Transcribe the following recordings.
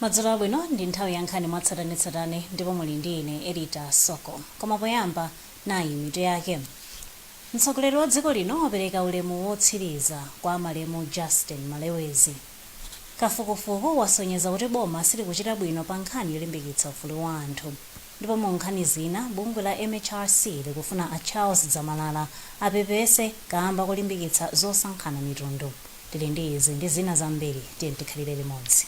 Madzulo abwino ndi nthawi ya nkhani mwatsatanetsatane ndipo muli ndi ine Edita Soko. Koma poyamba nayi mitu yake. Mtsogoleri wa dziko lino wapereka ulemu wotsiriza kwa malemu Justin Malewezi. Kafukufuku wasonyeza kuti boma silikuchita bwino pa nkhani yolimbikitsa ufulu wa anthu. Ndipo mu nkhani zina bungwe la MHRC likufuna a Charles Zamalala apepese kamba kulimbikitsa zosankhana mitundu. Tili ndi izi ndi zina zambiri tiye tikhalire limodzi.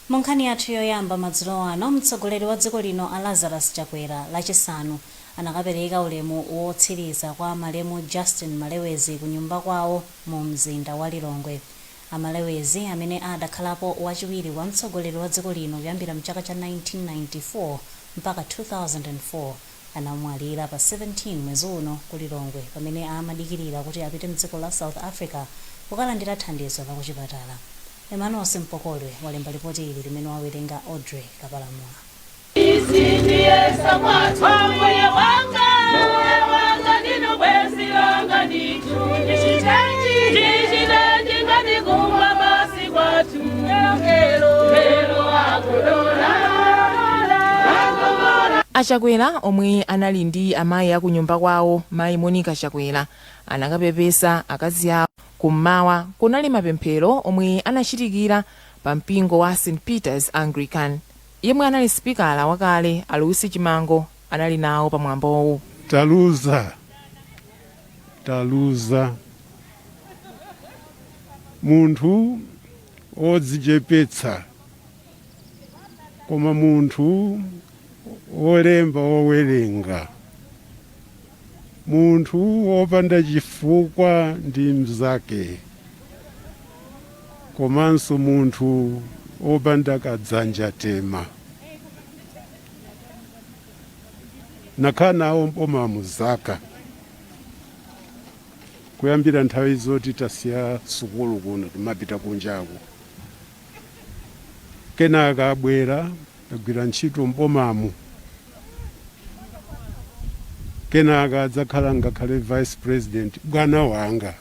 Munkhani yathu yoyamba madzulo ano mtsogoleri wa dziko lino a Lazarus Chakwera lachisanu anakapereka ulemu wotsiriza kwa malemu Justin Malewezi ku nyumba kwawo mu mzinda wa Lilongwe. Amalewezi amene adakhalapo wachiwiri wa mtsogoleri wa dziko lino kuyambira mchaka cha 1994 mpaka 2004 anamwalira pa 17 mwezi uno ku Lilongwe pamene amadikirira kuti apite mdziko la South Africa kukalandira thandizo la kuchipatala. Emmanuel Simpokolwe walemba ripoti ili limene wawerenga Audrey Kapalamula. Chakwera omwe anali ndi amayi aku nyumba kwawo mayi Monica Chakwera anakapepesa akazi awo kummawa kunali mapemphero omwe anachitikira pa mpingo wa St. Peter's Anglican. Yemwe anali spikala wakale Alusi Chimango anali nawo pamwambowo. Taluza munthu odzichepetsa koma munthu olemba owerenga, munthu wopanda chifukwa ndi mzake, komanso munthu opanda kadzanja tema. Nakhala nawo mpoma muzaka kuyambira nthawi zoti tasiya sukulu kuno timapita kunjaku. Kenaka abwera agwira ntchito mpomamu. Kenaka adzakhala ngakhale vice president bwana wanga.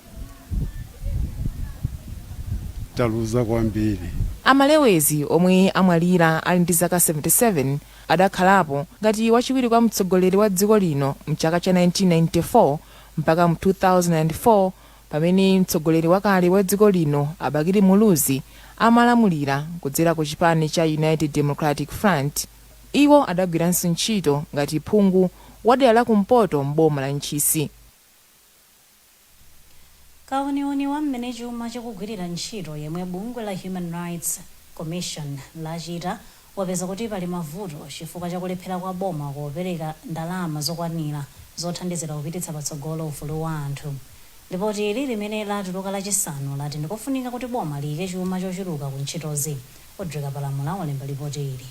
Taluza kwambiri. Amalewezi omwe amwalira ali ndi zaka 77 adakhalapo ngati wachiwiri kwa mtsogoleri wa dziko lino mchaka cha 1994 mpaka mu 2004 pamene mtsogoleri wakale wa dziko lino Abakiri Muluzi amalamulira kudzera ku chipani cha United Democratic Front. Iwo adagwiranso ntchito ngati phungu wadera la kumpoto mboma la Nchisi. Kauniuni wa mmene chuma chikugwirira ntchito yemwe bungwe la Human Rights Commission lachita wapeza kuti pali mavuto chifukwa chakulephera kwa boma kupereka ndalama zokwanira zothandizira kupititsa patsogolo ufulu wa anthu. Ripoti ili limene latuluka lachisanu lati ndikofunika kuti boma liyike chuma chochuluka ku ntchitozi. Audrey Kapalamula walemba ripoti ili.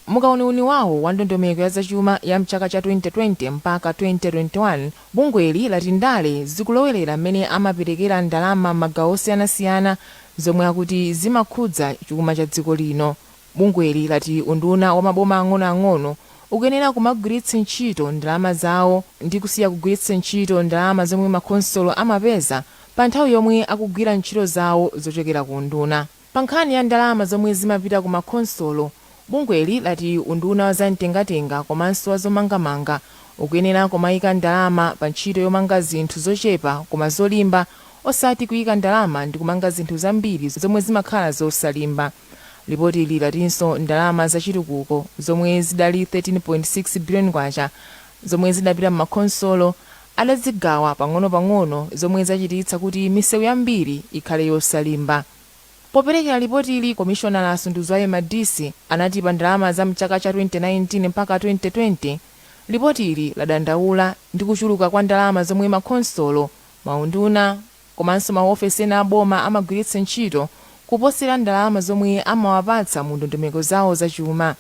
Mukauniuni wawo wa ndondomeko ya zachuma ya mchaka cha 2020 mpaka 2021 bungweli lati ndale zikulowerera mmene amaperekera ndalama magawo osiyanasiyana zomwe akuti zimakhudza chuma cha dziko lino. Bungweli lati unduna wa maboma ang'onoang'ono ukuyenera kumagwiritsa ntchito ndalama zawo ndi kusiya kugwiritsa ntchito ndalama zomwe makonsolo amapeza pa nthawi yomwe akugwira ntchito zawo zochokera ku unduna. Pa nkhani ya ndalama zomwe zimapita ku makonsolo, bungweli lati unduna wa zamtengatenga komanso wa zomangamanga ukuyenera kumayika ndalama pa ntchito yomanga zinthu zochepa koma zolimba osati kuyika ndalama ndi kumanga zinthu zambiri zomwe zimakhala zosalimba. Ripoti ili latinso ndalama zachitukuko zomwe zidali 13.6 billion kwacha zomwe zidapita m'makonsolo adazigawa pang'ono-pang'ono zomwe zachititsa kuti misewu yambiri ikhale yosalimba. Poperekera ripoti ili komishonala asunduzwayo Madisi anati pa ndalama za mchaka cha 2019 mpaka 2020 ripoti ili ladandaula ndi kuchuluka kwa ndalama zomwe makonsolo, maunduna komanso maofesi ena aboma amagwiritsa ntchito kuposera ndalama zomwe amawapatsa mu ndondomeko zawo zachuma.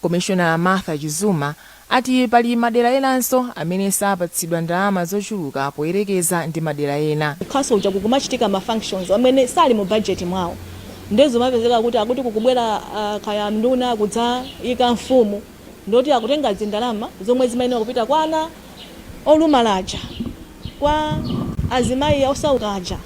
Komishonala Martha Chizuma ati pali madera enanso amene sapatsidwa ndalama zochuluka poyerekeza ndi madera ena. Council uja kukumachitika ma functions amene sali mu budget mwawo ndezo mapezeka kuti kukubwera kaya mnduna kudza ika mfumu ndoti akutenga zindalama zomwe zimayenera kupita kwa ana olumalaja kwa azimayi osaukaja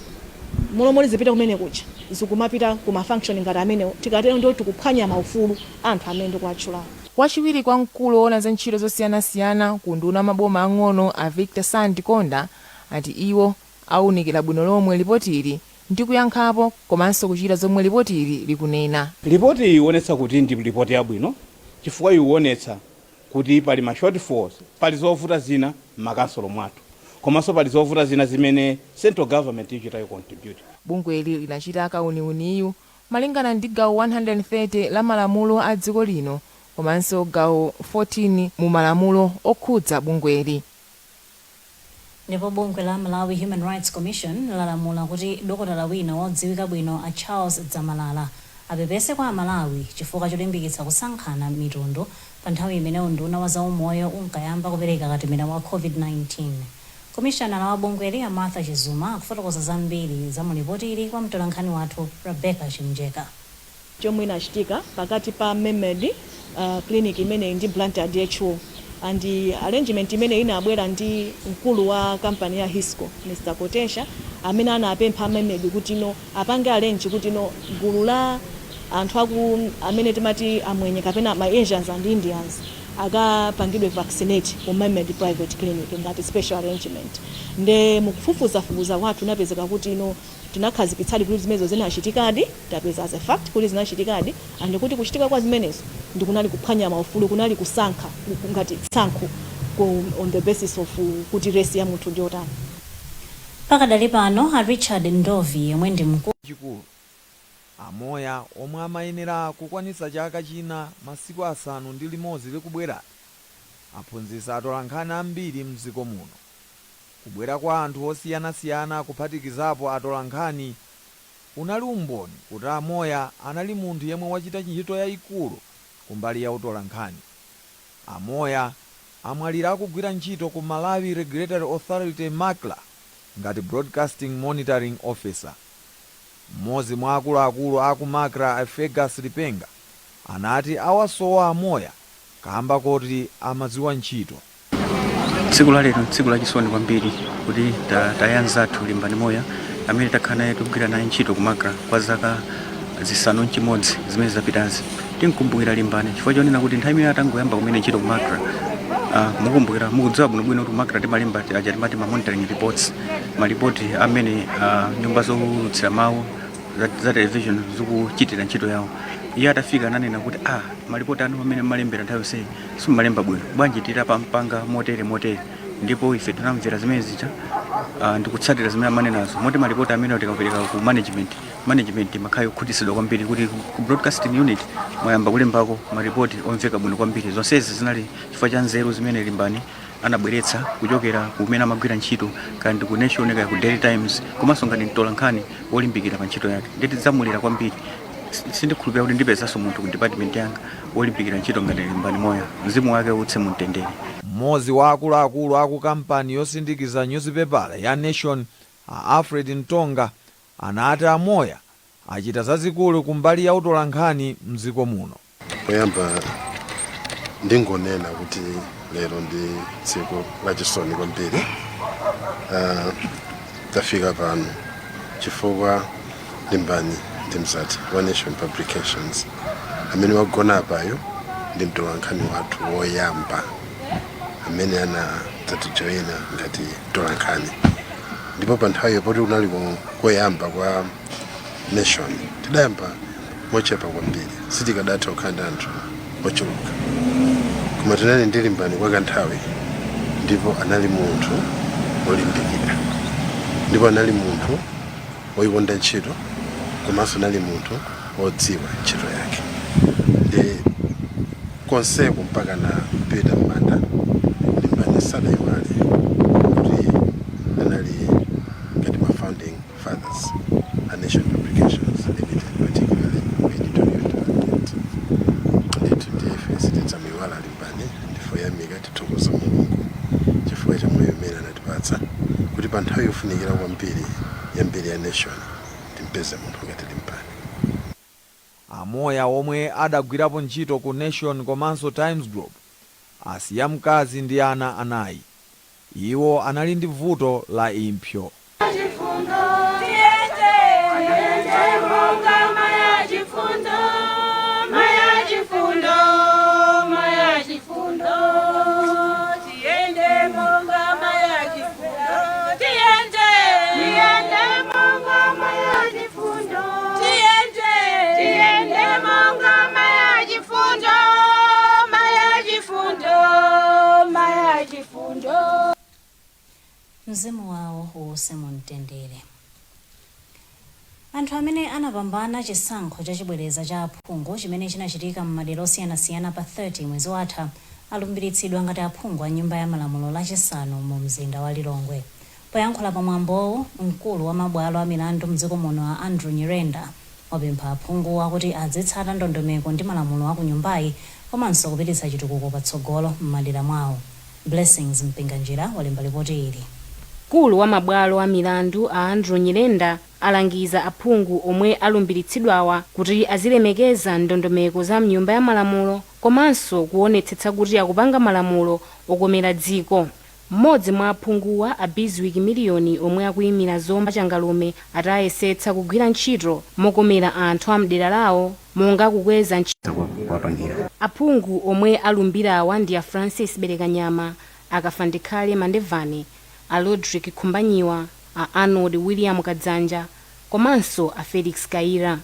molomoli zipita kumene kuja zikumapita ku ma function ngati amene tikatero ndoti kuphwanya maufulu anthu amene ndikuatchula. Wachiwiri kwa mkulu woona za ntchito zosiyanasiyana ku nduna maboma ang'ono a Victor Sandikonda ati iwo awunikira bwino lomwe lipotili ndi kuyankhapo komanso kuchita zomwe lipotili likunena. Ripoti iyi ionetsa kuti ndi ripoti yabwino chifukwa ionetsa kuti pali ma shortfalls, pali zovuta zina m'makansolo mwathu komanso pali zovuta zina zimene central government ichita contribute. Bungweli linachita kauniuniyu malingana ndi gawo 130 la malamulo a dziko lino komanso gawo 14 mu malamulo okhudza bungweli. Ndipo bungwe la Malawi Human Rights Commission lalamula kuti dokotala wina wodziwika bwino a Charles Dzamalala apepese kwa Malawi chifukwa cholimbikitsa kusankhana mitundu pa nthawi imene unduna wa zaumoyo unkayamba kupereka katemera wa COVID-19. Komishonala wa bungweli a Martha Chizuma akufotokoza zambiri za mulipotili kwa mtolankhani wathu Rebecca Chimjeka. Chomwe inachitika pakati pa Memed clinic imene ndi Blantyre DHO and arrangement imene inabwera ndi mkulu wa company ya Hisco Mr. Kotesha amene anapempha Memed kuti no apange arrange kuti no gulu la anthu amene timati amwenye kapena my Asians and Indians akapangidwe vaccinate ku Memed private clinic ngati special arrangement. Nde mukufufuza watu napezeka kuti no tinakhazikitsadi kuti zimenezo zinachitikadi tapeza as a fact kuti zinachitikadi and kuti kuchitika kwa zimenezo ndikunali kuphwanya maufulu kunali kusankha ngati tsankho on the basis of kuti race ya munthu ndi otani. Pakadali pano a Richard Ndovi yemwe ndi mkulu chikulu amoya omwe amayenera kukwanitsa chaka china masiku asanu ndi limodzi likubwera aphunzitsa atolankhani ambiri mdziko muno. Kubwera kwa anthu osiyanasiyana kuphatikizapo atolankhani unali umboni kuti amoya anali munthu yemwe wachita ntchito yayikulu kumbali ya utolankhani. Amoya amwalira akugwira ntchito ku Malawi Regulatory Authority MACLA ngati Broadcasting Monitoring Officer. Mmodzi mwa akuluakulu aku MACLA a Fergus Lipenga anati awasowa amoya kamba kuti amadziwa ntchito. Tsiku la lero tsiku lachisoni kwambiri kuti tayanzathu limbani moya amene takhala naye kugwira naye ntchito ku MACLA kwa zaka zisanu ndi chimodzi zimene zapitazi. Tinkumbukira limbani chifukwa chonena kuti nthawi imene atangoyamba kumene ntchito ku MACLA mukumbukira mukudziwa bwinobwino kuti MACLA timalemba timati ma monitoring reports malipoti amene nyumba zowulutsira mawu za television zikuchitira ntchito yawo. Iye atafika ananena kuti malipoti anu amene malembera nthawi yonse simumalemba bwino bwanji titapampanga motere ndipo ife tinamvera zimene zita ndikutsatira zimene amanenazo moti malipoti amene tikapereka ku management makhayo yokhutitsidwa kwambiri kuti ku broadcasting unit mwayamba kulembako malipoti omveka bwino kwambiri. Zonsezi zinali chifukwa cha nzeru zimene limbani anabweretsa kuchokera kumene amagwira ntchito kandi ku Nation kaya ku Daily Times komanso ngati mtolankhani wolimbikira pa ntchito yake. Nditi zamulira kwambiri sindikhulupirira kuti ndipezanso munthu ku department yanga wolimbikira ntchito ngati limbani moya mzimu wake utse mu mtendere. Mmodzi wa akuluakulu aku kampani yosindikiza newspaper ya Nation Alfred Ntonga anati amoya achita zazikulu kumbali ya utolankhani mdziko muno. Poyamba ndingonena kuti lero ndi tsiku lachisoni kwambiri tafika pano chifukwa limbani ndi mzati wa Nation Publications amene wagona apayo ndi mtolankhani wathu woyamba amene anadzatijoyina ngati mtolankhani. Ndipo pa nthawi yopoti unali koyamba kwa Nation tidayamba mochepa kwambiri sitikadatha kukhala anthu ochuluka koma tinali ndi limbani kwa kanthawi ndipo anali munthu olimbikira ndipo anali munthu woyikonda ntchito komanso anali munthu wodziwa ntchito yake. Ndi konseko mpaka na Peter Manda limbani sadayiwale kuti anali ngati ma founding fathers a Nation Publications Limited, particularly editorial department. Today, for instance, limbani ndifoyamika yofunikira kwambiri yambiri ya nation timpeze munthu ngati limbani. Amoya omwe adagwirapo ntchito ku Nation komanso Times Group asiya mkazi ndi ana anayi. Iwo anali ndi vuto la impsyo. Mzimu wawo uwuse mumtendere. Anthu amene anapambana chisankho chachibwereza cha aphungu chimene chinachitika m'madera osiyanasiyana pa 30 mwezi watha alumbiritsidwa ngati aphungu a nyumba ya malamulo lachisanu mu mzinda wa Lilongwe. Poyankhula pamwambowo, mkulu wa mabwalo a milandu mdziko muno a Andrew Nyirenda wapempha aphungu akuti azitsata ndondomeko ndi malamulo a ku nyumbayi komanso kupititsa chitukuko patsogolo m'madera mwawo. Blessings Mpinganjira walemba ripoti ili. Mkulu wa mabwalo a milandu a Andrew Nyirenda alangiza aphungu omwe alumbiritsidwawa kuti azilemekeza ndondomeko za mnyumba ya malamulo komanso kuonetsetsa kuti akupanga malamulo okomera dziko. Mmodzi mwa aphunguwa a Bizwik Miliyoni omwe akuyimira zomba changalume atayesetsa kugwira ntchito mokomera anthu a mdera lawo monga kukweza ntchito kuwapangira. Aphungu omwe alumbirawa ndi a Francis Berekanyama, akafandikhale Mandevani, a Lodrick Khumbanyiwa, a Arnold William Kadzanja komanso a Felix Kaira.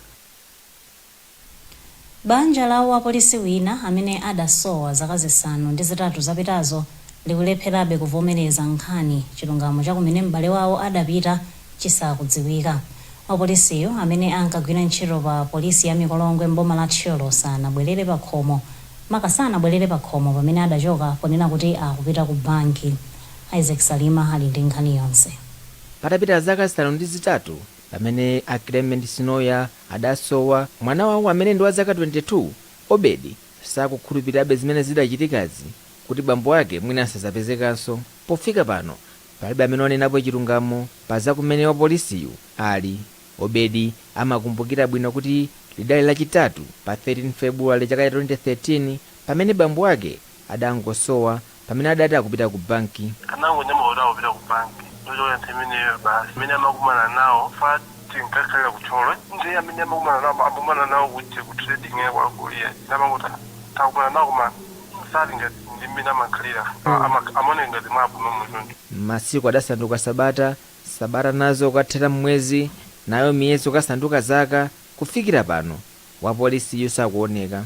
Banja lawo apolisi wina amene adasowa zaka zisanu ndi zitatu zapitazo likulepherabe kuvomereza nkhani chilungamo chakumene m'bale wawo adapita chisakudziwika. Apolisiyo amene ankagwira ntchito pa polisi ya Mikolongwe mboma la Tcholo sanabwerere pa khomo pamene adachoka ponena kuti akupita ku banki. Isaac Salima ali ndi nkhani yonse. Patapita zaka zisanu ndi zitatu pamene a Clement Sinoya adasowa, mwana wawo amene ndi wa zaka 22 Obedi sakukhulupirirabe zimene zidachitikazi kuti bambo ake mwina asazapezekanso. Pofika pano palibe amene wanenapo chilungamo pa zakumene wapolisiyu ali. Obedi amakumbukira bwino kuti lidali lachitatu pa 13 Februwale chaka cha 2013 pamene bambo ake adangosowa pamene adati akupita ku banki. Anangonyamula kupita ku banki ndocho yantemeneyo basi amene amakumana nawo fati nkakhalira kucholo ndi amene amakumana nawo kuti ku trading yakwakulia namangoti takumana nawo kuma msali ngati ndi mmene amakhalira amone ngati mwapo mumutundu. Masiku adasanduka sabata nazo kathera mwezi, nayo miyezi kasanduka zaka, kufikira pano wapolisiyo sakuoneka.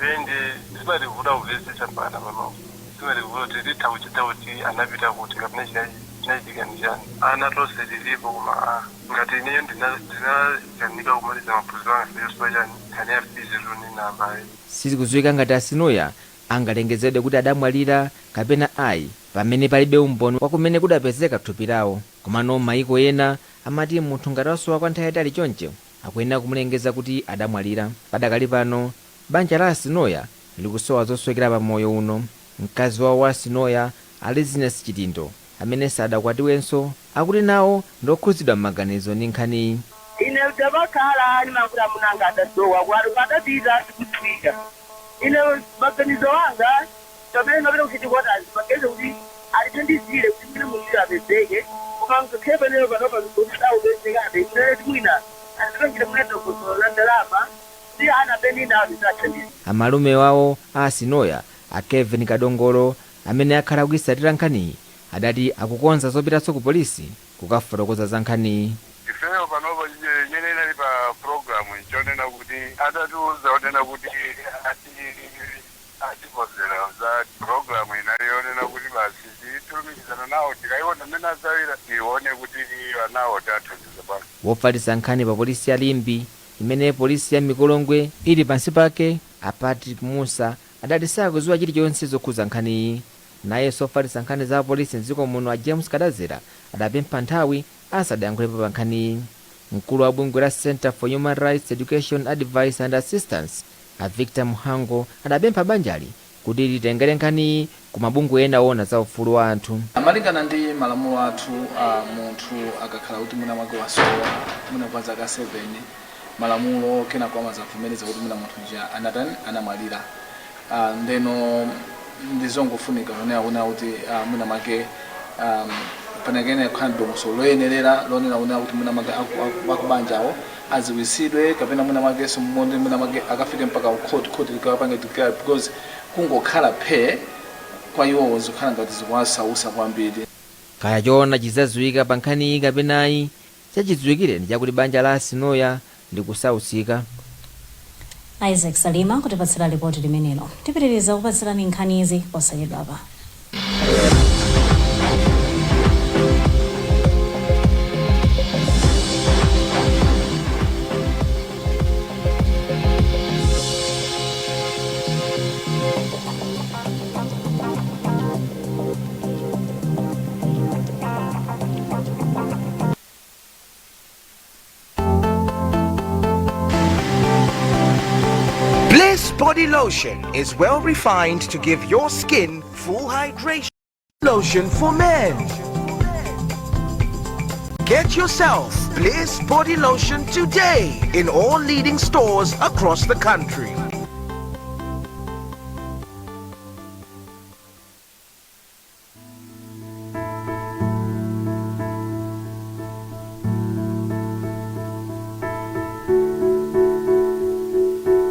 Zende zimalivuta kuvesesa pana mama zimalivuta tita kuchita kuti anapita kuti kapena chinachitika njani ana tose tilipo kuma ngati ineyo ndinachanika kumaliza maphunziro anga feyosowa chani kani yafizi runi nambaye. Sizikudziwika ngati Asinoya angalengezedwe kuti adamwalira kapena ayi pamene palibe umboni wakumene kudapezeka thupi lawo. Komano maiko ena amati munthu ngati wasowa kwa nthawi yayitali choncho akuyenera kumulengeza kuti adamwalira. Padakali pano banja la Asinoya likusowa zosowekera pa moyo uno. Mkazi wawo wa Asinoya Elizabeth Chitindo amene sadakwatiwenso akuti nawo ndokhudzidwa m'maganizo ndi nkhaniyi. Ine tabakhala ni makuta munanga adasowa kwari patapita sikutwika. Ine maganizo wanga pamene mapita kuchitikota pageze kuti alithandizire kuti mene munthu apezeke koma mkakhepa lero panopa kuti saupezekabe ine mwina andipangire mweto kusola ndalama ndi ana peni nawo ndisathandiza. Amalume wawo a Asinoya a Kevin Kadongolo amene akhala kuyisatira nkhaniyi adati akukonza zopitanso ku polisi kukafotokoza za nkhaniyi. Ifeyo panopa nyene inali pa programu ichonena kuti atatiuza onena kuti atikozera za programu inayonena kuti basi titumikizana nawo tikaiona mmene azawira tione kuti anawo tathandiza pano. Wofalitsa nkhani pa polisi ya Limbi imene polisi ya Mikolongwe ili pansi pake a Patrick Musa adati sakudziwa chilichonse zokhuza nkhaniyi. Naye sofalitsa nkhani za polisi mdziko muno a James Kadazera adapempha nthawi asadayankhulepo pa nkhaniyi. Mkulu wa bungwe la Center for Human Rights Education Advice and Assistance a Victor Muhango adapempha banjali kuti litengere nkhani ku mabungwe ena ona za ufulu wa anthu. Malingana ndi malamulo athu, munthu akakhala kuti mwina mwake wasowa mwina kwa zaka 7 malamulo kena kwa mazavomereza kuti mwina munthu nja anamwalira, ndeno ndizongofunika kuona kuti mwina mwake panakene kukhala dongosolo loyenerera lonena kuti mwina mwake akubanjawo aziwisidwe kapena mwina mwake simonde mwina mwake akafike mpaka court likapanga declare, because kungokhala phe kwa iwo zikhala ngati zikuwasausa kwambiri. Kaya chona chizadziwika pa nkhani kapenayi, chachidziwikire ndi chakuti banja la Sinoya ndi kusausika. Isaac Salima kutipatsira ripoti limenelo. Tipitiriza kupatsirani nkhani izi posachedwapa. Body lotion is well refined to give your skin full hydration. Lotion for men. Get yourself Bliss Body Lotion today in all leading stores across the country.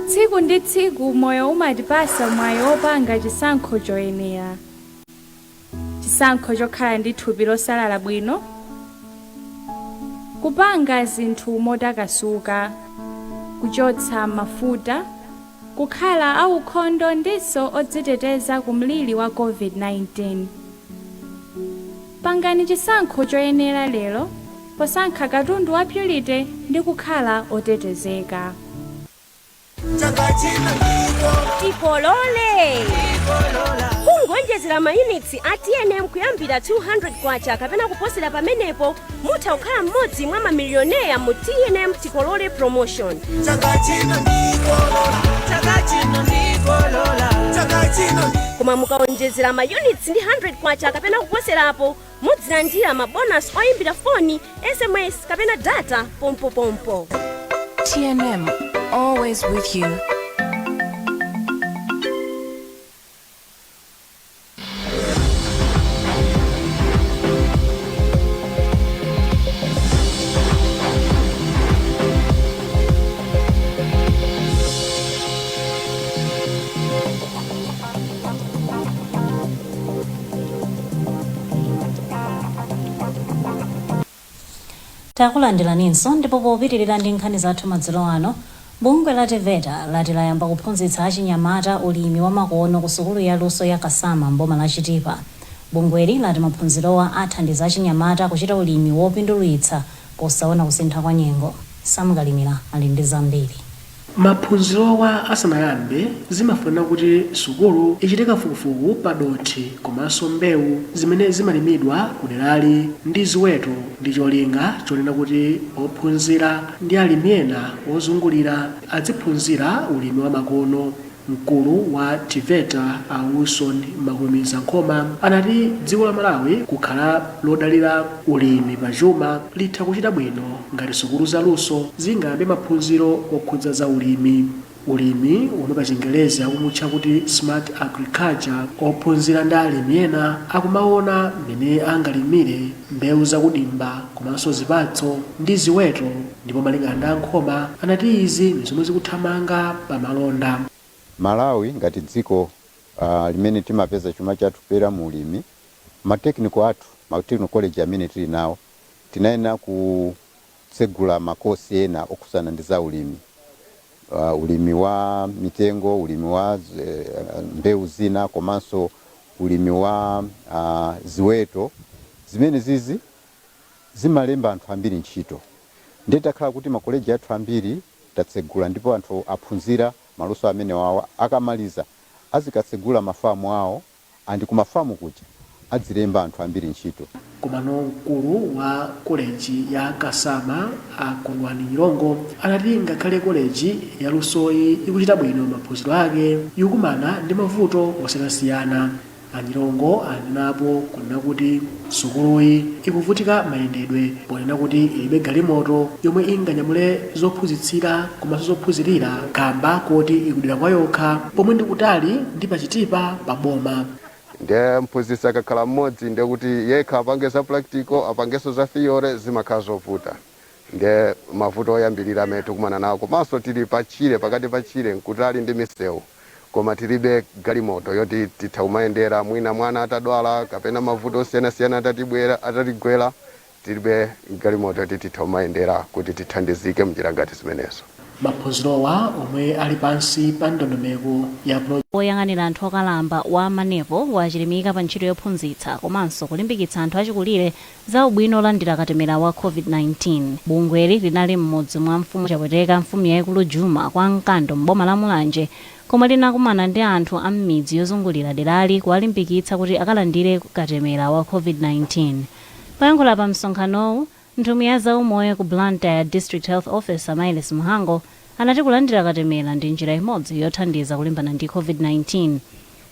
Tsiku ndi tsiku moyo umatipasa mwayi opanga chisankho choyenera. Chisankho chokhala ndi thupi losalala bwino, kupanga zinthu motakasuka, kuchotsa mafuta, kukhala aukhondo ndiso odziteteza ku mliri wa COVID-19. Pangani chisankho choyenera lero posankha katundu wa Purity ndi kukhala otetezeka. Ikolole kungonjezera mayunitsi a TNM kuyambira 200 kwacha kapena kuposera pamenepo mutha kukhala mmodzi mwa mamilioneya mu TNM Tikolole promotion. Koma mukaonjezera mayunitsi ndi 100 kwacha kapena kuposerapo mudzilandira mabonus oyimbira foni, SMS kapena data pompo. TNM, always with you. Takulandilaninso ndipo popitirira ndi nkhani zathu madzulo ano, bungwe la TVETA lati layamba kuphunzitsa achinyamata ulimi wa makono ku sukulu ya luso ya Kasama mboma la Chitipa. Bungweli lati maphunzirowa athandiza achinyamata kuchita ulimi wopindulitsa posaona kusintha kwa nyengo. Samgalimira ali ndi zambiri. Maphunzirowa asanayambe zimafuna kuti sukulu ichite kafukufuku pa dothi komanso mbewu zimene zimalimidwa kuderali ndi ziweto ndi cholinga chonena kuti ophunzira ndi alimi ena ozungulira aziphunzira ulimi wa makono. Mkulu wa TVETA Wilson Mahumiza Nkhoma anati dziko la Malawi kukhala lodalira ulimi pa chuma litha kuchita bwino ngati sukulu za luso zingabe maphunziro okhudza za ulimi. Ulimi omwe pa Chingerezi akumutcha kuti smart agriculture, ophunzira ndi alimi ena akumaona mmene angalimire mbewu zakudimba komanso zipatso ndi ziweto, ndipo malingana ndi Nkhoma anati izi ndi zomwe zikuthamanga pa malonda. Malawi ngati dziko limene timapeza chuma chathu kupera mu ulimi, matekniko athu, matekniko college amene tili nawo tinayenera kutsegula makosi ena okhuzana ndi za ulimi. Ulimi wa mitengo, ulimi wa mbewu zina komanso ulimi wa ziweto, zimene zizi zimalemba anthu ambiri ntchito. Nditakhala kuti makoleji athu ambiri tatsegula ndipo anthu aphunzira maluso amene wawa akamaliza azikatsegula mafamu awo andi kumafamu kuja adzilemba anthu ambiri ntchito. komano mkulu wa koleji ya Kasama a Kwagwanji Nyilongo anati ngakhale koleji ya Lusoyi ikuchita bwino maphunziro ake ikukumana ndi mavuto osiyanasiyana. Anyilongo anenapo kunena kuti sukuluyi ikuvutika mayendedwe ponena kuti ilibe galimoto yomwe inganyamule zophunzitsira komanso zophunzirira kamba kuti ikudera kwa yokha pomwe ndi kutali ndi pachitipa pa boma. Ndiye mphunzitsi akakhala mmodzi ndiye kuti yekha apange za practical apangenso za theory zimakhala zovuta. Ndiye mavuto oyambirira amene tikumana nawo komanso tili pachire pakati pachire nkutali ndi misewu koma tilibe galimoto yoti titaumayendera mwina mwana atadwala kapena mavuto osiyanasiyana atatigwera tilibe galimoto yoti titaumayendera kuti tithandizike mnjira ngati zimenezo. Maphunzirowa omwe ali pansi pa ndondomeko ya oyang'anira anthu okalamba wa manepo wachilimika pa ntchito yophunzitsa komanso kulimbikitsa anthu achikulire za ubwino olandira katemera wa COVID-19. Bungweli linali mmodzi mwa mfumu chapweteka mfumu yaikulu Juma kwa mkando m'boma la Mulanje koma linakumana ndi anthu a m'midzi yozungulira derali kuwalimbikitsa kuti akalandire katemera wa COVID-19. Payankhula pa msonkhanowu nthumwi ya zaumoyo ku Blantyre District Health Officer Miles Muhango anati kulandira katemera ndi njira imodzi yothandiza kulimbana ndi COVID-19.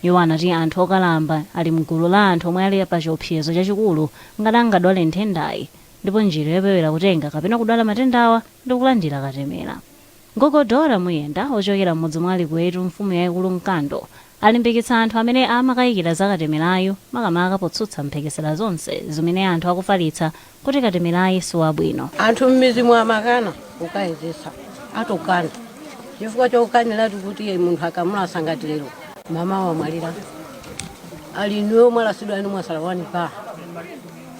Iwo anati anthu okalamba ali mgulu la anthu omwe ali pa chiopsezo chachikulu ngati angadwale nthendayi ndipo njira yopewera kutenga kapena kudwala matendawa ndi kulandira katemera. Gogodora Muyenda ochokera mmodzi mwa Alikwetu mfumu yaikulu mkando alimbikitsa anthu amene amakayikira za katemerayo makamaka potsutsa mphekesera zonse zimene anthu akufalitsa kuti katemerayi siwabwino. Anthu m'mizi mwa makana ukayezesa atokana chifukwa chokanira kuti munthu akamulasa ngati lero mama wamwalira ali niwo mwalasidwa inu mwasalawani pa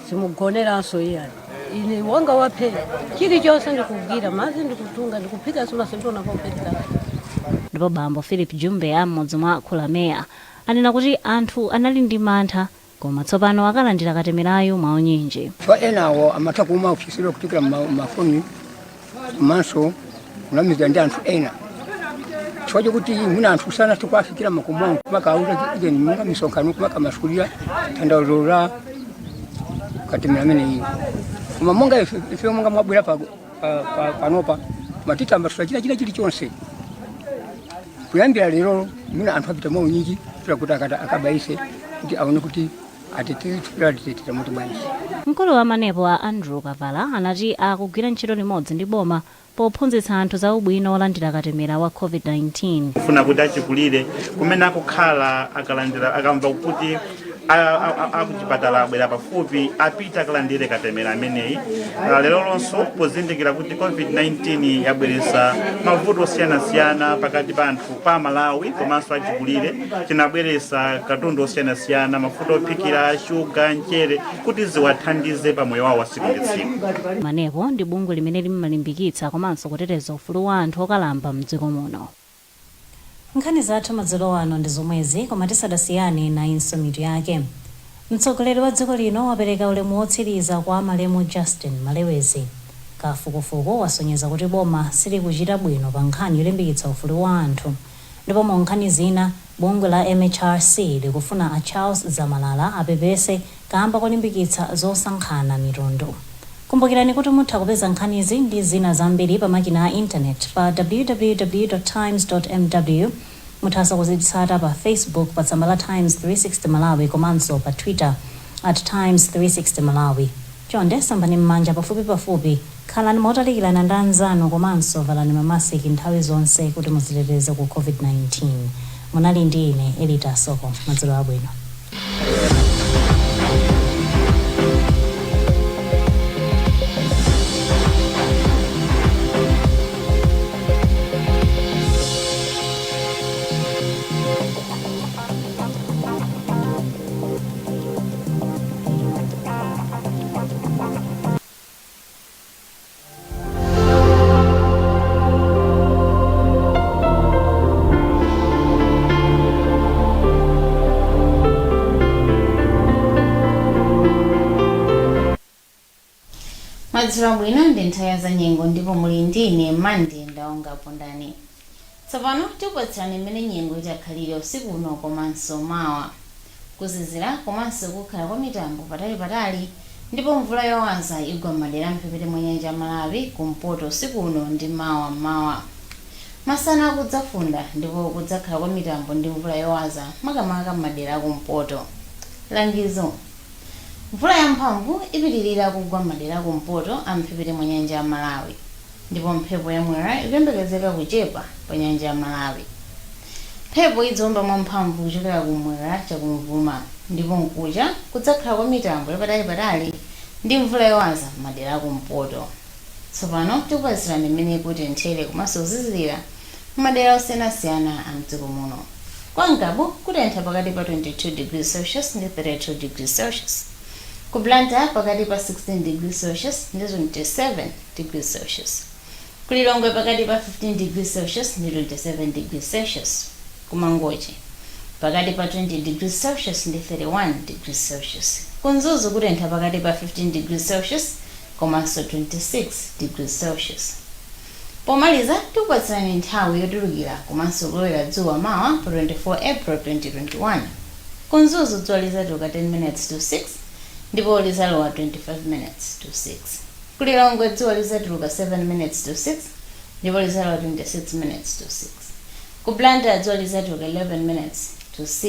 simugoneranso iyani ine wanga waphe chilichonse ndikugira mazi ndikutunga ndikuphika simasentona popeteka. Ndipo bambo Philip Jumbe amodzi mwa Akulameya anena kuti anthu anali ndi mantha koma tsopano akalandira katemerayo mwaonyinji. Fa enawo amatha kuma ofisiro kutikira mafoni maso unamiza ndi anthu ena chifukwa kuti muna anthu sana tikwafikira makomo makauza ije munga misonkhano kumaka masukulira tandaulola katemera amene koma monga ife monga mwabwera panopa matita ambasula china chonse kuyambira lero muna anthu apita mwa unyinji kuti akabaise kuti aone kuti atetetera muti bwanji. Mkulu wa manepo a Andrew Kavala anati akugwira ntchito limodzi ndi boma pophunzitsa anthu za ubwino olandira katemera wa COVID-19. Kufuna kuti achikulire kumene akukhala akalandira akamva kuti akuchipatala abwera pafupi apita akalandire katemera ameneyi. Lero lonso pozindikira kuti COVID-19 yabweretsa mavuto osiyanasiyana pakati pa anthu pa Malawi komanso achikulire tinabweretsa katundu osiyanasiyana mafuta ophikira shuga mchere kuti ziwathandize pa moyo wawo wa tsiku ndi tsiku. Manepo ndi bungwe limene limalimbikitsa komanso kuteteza ufulu wa anthu okalamba mdziko muno. Nkhani zathu madzulo ano ndi zomwezi koma tisadasiyane na insomitu yake. Mtsogoleri wa dziko lino wapereka ulemu wotsiriza kwa malemu Justin Malewezi. Kafukufuku wasonyeza kuti boma silikuchita bwino pa nkhani yolimbikitsa ufulu wa anthu. Ndipo mu nkhani zina bungwe la MHRC likufuna a Charles Zamalala apepese kamba kolimbikitsa zosankhana mitundu. Kumbukirani kuti mutha kupeza nkhanizi ndi zina zambiri pa makina a internet pa www.times.mw. Mutha kuzitsata pa Facebook pa tsamba la Times 360 Malawi komanso pa Twitter @Times360 Malawi. Chonde sambani m'manja pafupi khalani motalikirana ndi anzanu komanso valani mamasiki nthawi zonse kuti muziteteze ku COVID-19. Munali ndi ine Elita Soko. Madzulo abwino. Madzulo bwino ndi nthawi za nyengo ndipo muli ndine Mandi ndaonga pondani. Tsopano tikupatsirani mmene nyengo itakhalire usiku uno komanso mawa. Kuzizira komanso kukhala kwa mitambo patali ndipo mvula yowaza igwa madera mphepete mwa nyanja ya Malawi kumpoto usiku uno ndi mawa. Masana akudzafunda ndipo kudzakhala kwa mitambo ndi mvula yowaza makamaka madera akumpoto. Langizo: mvula yamphamvu ipitirira kugwa madera kumpoto amphepete mwa nyanja ya Malawi, ndipo mphepo yamwera ikuyembekezeka kuchepa pa nyanja ya Malawi. Mphepo idzomba mwamphamvu kuchokera kumwera chakumvuma, ndipo mkucha kudzakhala kwa mitambo yapatali ndi mvula yowaza madera akumpoto. Tsopano tikupazirani mmene kutenthere komanso kuzizira madera osiyanasiyana a mdziko muno. Kwa Ngabu kutentha pakati pa 22 degrees Celsius ndi 32 degrees Celsius. Ku Blantyre pakati pa 16 degrees Celsius ndi 27 degrees Celsius. Ku Lilongwe pakati pa 15 degrees Celsius ndi 27 degrees Celsius. Ku Mangochi pakati pa 20 degrees Celsius ndi 31 degrees Celsius. Ku Mzuzu kutentha pakati pa 15 degrees Celsius komanso 26 degrees Celsius. Pomaliza tikupatsirani nthawi yotulukira komanso kulowera dzuwa mawa pa 24 April 2021. Ku Mzuzu dzuwa lidzatuluka 10 minutes to 6 ndipo lidzalowa 25 minutes to 6. Ku Lilongwe dzuwa lidzatuluka 7 minutes to 6 ndipo lidzalowa 26 minutes to 6. Ku Blantyre dzuwa lidzatuluka 11 minutes to 6